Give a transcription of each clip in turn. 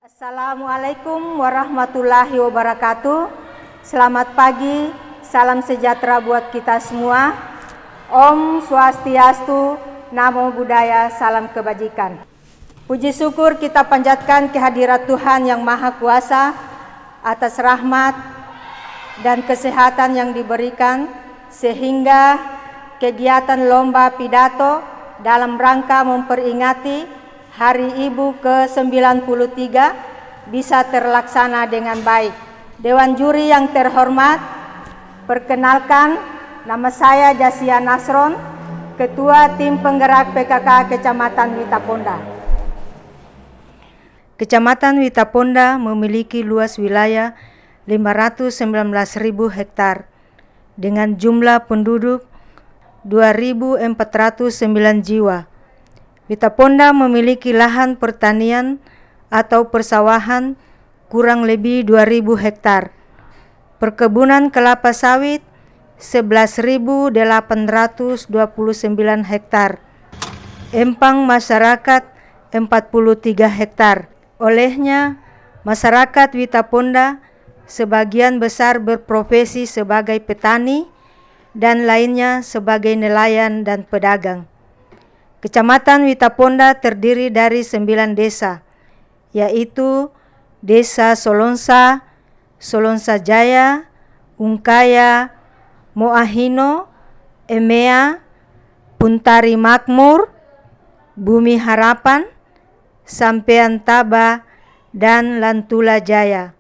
Assalamualaikum warahmatullahi wabarakatuh. Selamat pagi, salam sejahtera buat kita semua. Om Swastiastu, Namo Buddhaya, salam kebajikan. Puji syukur kita panjatkan kehadirat Tuhan yang Maha Kuasa atas rahmat dan kesehatan yang diberikan, sehingga kegiatan lomba pidato dalam rangka memperingati Hari Ibu ke-93 bisa terlaksana dengan baik. Dewan juri yang terhormat, perkenalkan, nama saya Jasia Nasron, Ketua Tim Penggerak PKK Kecamatan Witaponda. Kecamatan Witaponda memiliki luas wilayah 519.000 hektar dengan jumlah penduduk 2.409 jiwa. Witaponda memiliki lahan pertanian atau persawahan kurang lebih 2.000 hektar, perkebunan kelapa sawit 11.829 hektar, empang masyarakat 43 hektar. Olehnya, masyarakat Witaponda sebagian besar berprofesi sebagai petani dan lainnya sebagai nelayan dan pedagang. Kecamatan Witaponda terdiri dari 9 desa, yaitu Desa Solonsa, Solonsa Jaya, Ungkaya, Moahino, Emea, Puntari Makmur, Bumi Harapan, Sampean Taba, dan Lantula Jaya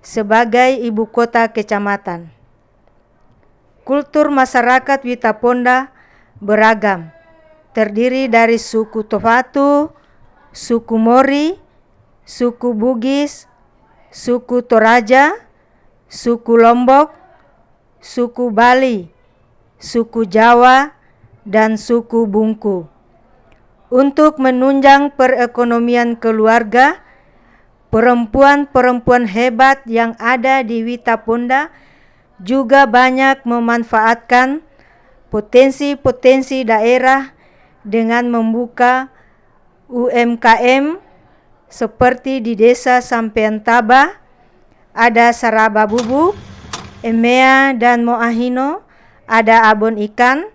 sebagai ibu kota kecamatan. Kultur masyarakat Witaponda beragam, terdiri dari suku Tofatu, suku Mori, suku Bugis, suku Toraja, suku Lombok, suku Bali, suku Jawa, dan suku Bungku. Untuk menunjang perekonomian keluarga, perempuan-perempuan hebat yang ada di Witaponda juga banyak memanfaatkan potensi-potensi daerah dengan membuka UMKM seperti di Desa Sampean Taba ada Saraba Bubuk, Emea dan Moahino ada abon ikan,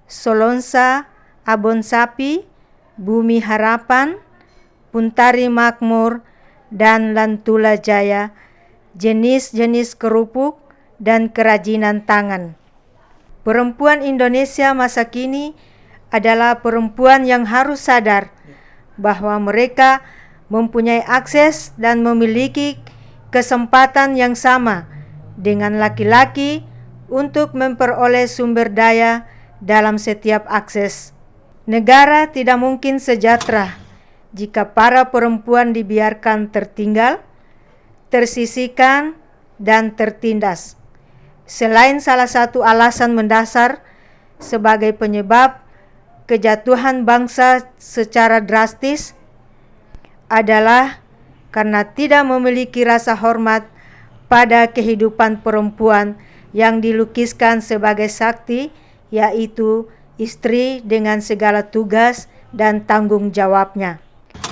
Solonsa abon sapi, Bumi Harapan, Puntari Makmur, dan Lantula Jaya jenis-jenis kerupuk dan kerajinan tangan. Perempuan Indonesia masa kini adalah perempuan yang harus sadar bahwa mereka mempunyai akses dan memiliki kesempatan yang sama dengan laki-laki untuk memperoleh sumber daya dalam setiap akses. Negara tidak mungkin sejahtera jika para perempuan dibiarkan tertinggal, tersisihkan, dan tertindas. Selain salah satu alasan mendasar sebagai penyebab kejatuhan bangsa secara drastis adalah karena tidak memiliki rasa hormat pada kehidupan perempuan yang dilukiskan sebagai sakti, yaitu istri dengan segala tugas dan tanggung jawabnya.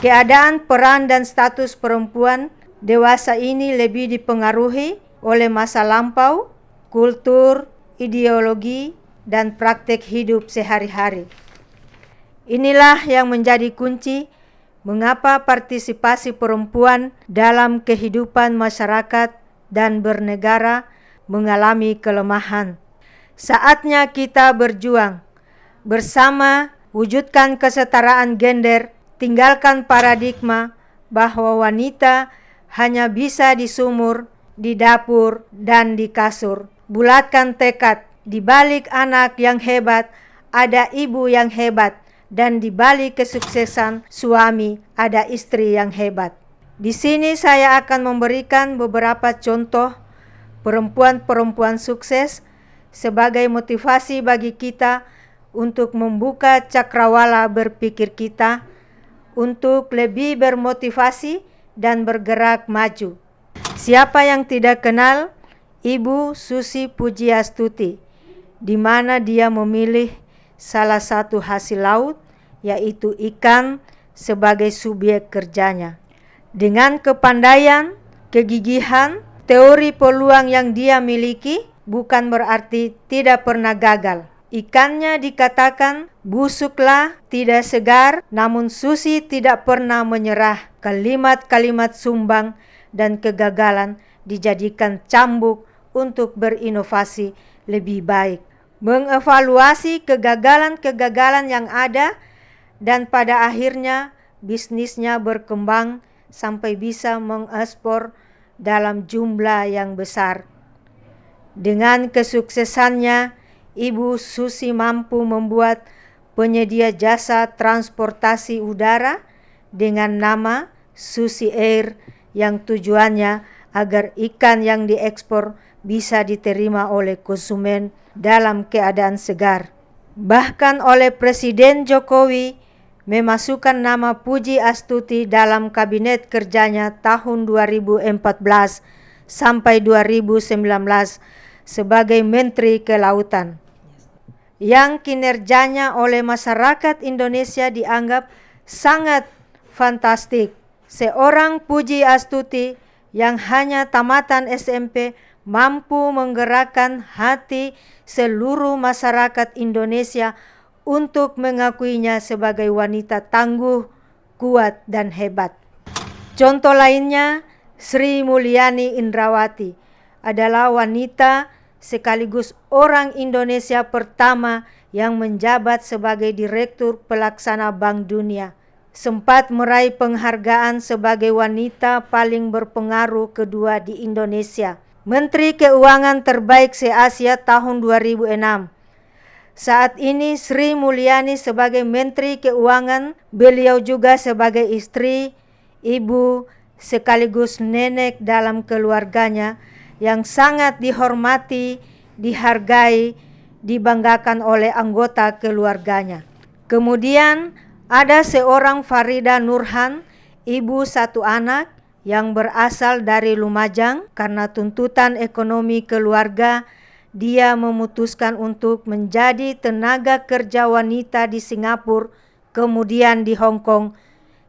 Keadaan, peran, dan status perempuan dewasa ini lebih dipengaruhi oleh masa lampau, kultur, ideologi, dan praktek hidup sehari-hari. Inilah yang menjadi kunci mengapa partisipasi perempuan dalam kehidupan masyarakat dan bernegara mengalami kelemahan. Saatnya kita berjuang bersama, wujudkan kesetaraan gender, tinggalkan paradigma bahwa wanita hanya bisa di sumur, di dapur, dan di kasur. Bulatkan tekad, di balik anak yang hebat ada ibu yang hebat, dan di balik kesuksesan suami ada istri yang hebat. Di sini saya akan memberikan beberapa contoh perempuan-perempuan sukses sebagai motivasi bagi kita untuk membuka cakrawala berpikir kita untuk lebih bermotivasi dan bergerak maju. Siapa yang tidak kenal Ibu Susi Pujiastuti, di mana dia memilih salah satu hasil laut, yaitu ikan, sebagai subjek kerjanya. Dengan kepandaian, kegigihan, teori peluang yang dia miliki, bukan berarti tidak pernah gagal. Ikannya dikatakan busuklah, tidak segar, namun Susi tidak pernah menyerah. Kalimat-kalimat sumbang dan kegagalan dijadikan cambuk untuk berinovasi lebih baik. Mengevaluasi kegagalan-kegagalan yang ada, dan pada akhirnya bisnisnya berkembang sampai bisa mengekspor dalam jumlah yang besar. Dengan kesuksesannya, Ibu Susi mampu membuat penyedia jasa transportasi udara dengan nama Susi Air, yang tujuannya agar ikan yang diekspor bisa diterima oleh konsumen dalam keadaan segar. Bahkan oleh Presiden Jokowi memasukkan nama Puji Astuti dalam kabinet kerjanya tahun 2014 sampai 2019 sebagai Menteri Kelautan, yang kinerjanya oleh masyarakat Indonesia dianggap sangat fantastik. Seorang Puji Astuti yang hanya tamatan SMP mampu menggerakkan hati seluruh masyarakat Indonesia untuk mengakuinya sebagai wanita tangguh, kuat, dan hebat. Contoh lainnya, Sri Mulyani Indrawati adalah wanita sekaligus orang Indonesia pertama yang menjabat sebagai Direktur Pelaksana Bank Dunia. Sempat meraih penghargaan sebagai wanita paling berpengaruh kedua di Indonesia. Menteri Keuangan terbaik se-Asia tahun 2006. Saat ini Sri Mulyani sebagai Menteri Keuangan, beliau juga sebagai istri, ibu, sekaligus nenek dalam keluarganya yang sangat dihormati, dihargai, dibanggakan oleh anggota keluarganya. Kemudian ada seorang Farida Nurhan, ibu satu anak yang berasal dari Lumajang. Karena tuntutan ekonomi keluarga, dia memutuskan untuk menjadi tenaga kerja wanita di Singapura, kemudian di Hong Kong,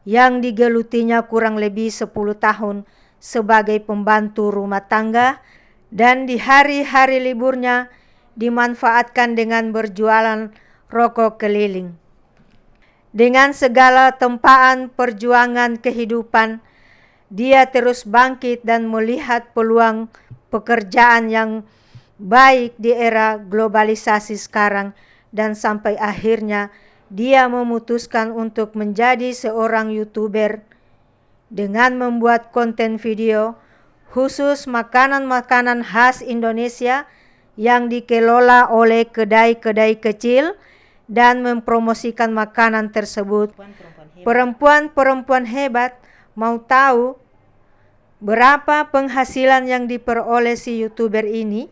yang digelutinya kurang lebih 10 tahun sebagai pembantu rumah tangga, dan di hari-hari liburnya dimanfaatkan dengan berjualan rokok keliling. Dengan segala tempaan perjuangan kehidupan, dia terus bangkit dan melihat peluang pekerjaan yang baik di era globalisasi sekarang, dan sampai akhirnya dia memutuskan untuk menjadi seorang YouTuber dengan membuat konten video khusus makanan-makanan khas Indonesia yang dikelola oleh kedai-kedai kecil dan mempromosikan makanan tersebut. Perempuan-perempuan hebat. Mau tahu berapa penghasilan yang diperoleh si YouTuber ini?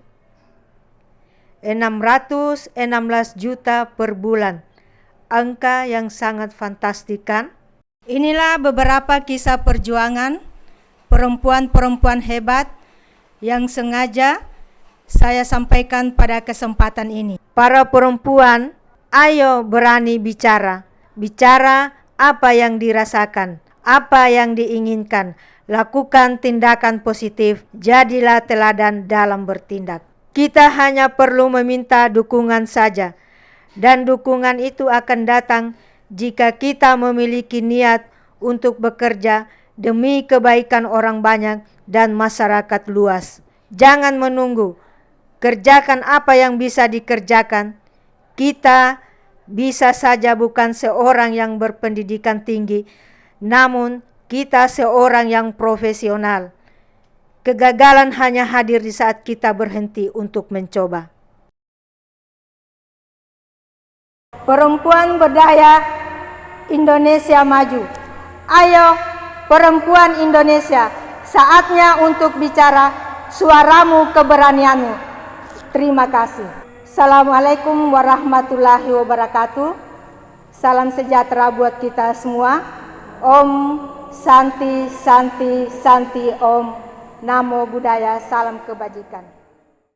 616 juta per bulan. Angka yang sangat fantastik kan? Inilah beberapa kisah perjuangan perempuan-perempuan hebat yang sengaja saya sampaikan pada kesempatan ini. Para perempuan, ayo berani bicara. Bicara apa yang dirasakan, apa yang diinginkan. Lakukan tindakan positif, jadilah teladan dalam bertindak. Kita hanya perlu meminta dukungan saja, dan dukungan itu akan datang jika kita memiliki niat untuk bekerja demi kebaikan orang banyak dan masyarakat luas. Jangan menunggu, kerjakan apa yang bisa dikerjakan. Kita bisa saja bukan seorang yang berpendidikan tinggi, namun kita seorang yang profesional. Kegagalan hanya hadir di saat kita berhenti untuk mencoba. Perempuan berdaya Indonesia maju. Ayo perempuan Indonesia, saatnya untuk bicara, suaramu keberanianmu. Terima kasih. Assalamualaikum warahmatullahi wabarakatuh. Salam sejahtera buat kita semua. Om Santi Santi Santi Om. Namo Buddhaya, salam kebajikan.